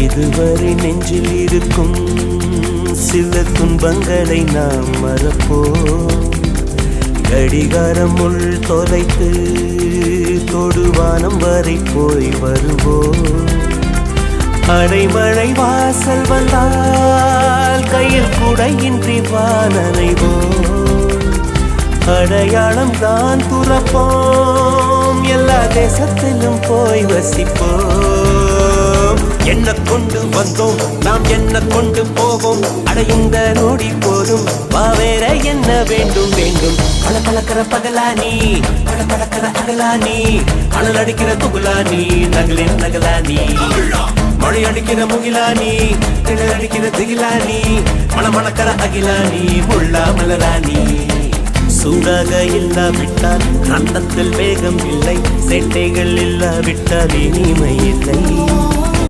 இதுவரை நெஞ்சில் இருக்கும் சில துன்பங்களை நாம் மறப்போம். கடிகாரம் உள் தொலைத்து தொடுவானம் வரை போய் வருவோம். அடைமழை வாசல் வந்தால் கையில் குடையின்றி வானனைவோம். அடையாளம் தான் துறப்போம், எல்லா தேசத்திலும் போய் வசிப்போம். என்ன கொண்டு வந்தோம் நாம் என்ன கொண்டு போவோம், அடையுந்த நோடி போதும் வா வேற என்ன வேண்டும் வேண்டும். பல பழக்கிற பகலானி பல பழக்கிற அகலானி, அனல் அடிக்கிற துகுலானி நகலின் நகலானி, மழை அடிக்கிற முகிலானி கிணல் அடிக்கிற திகிலானி, மணமணக்கிற அகிலானி முள்ளா மலராணி. சூடாக இல்லாவிட்டால் ரத்தத்தில் வேகம் இல்லை, சேட்டைகள் இல்லாவிட்டால் இனிமை இல்லை.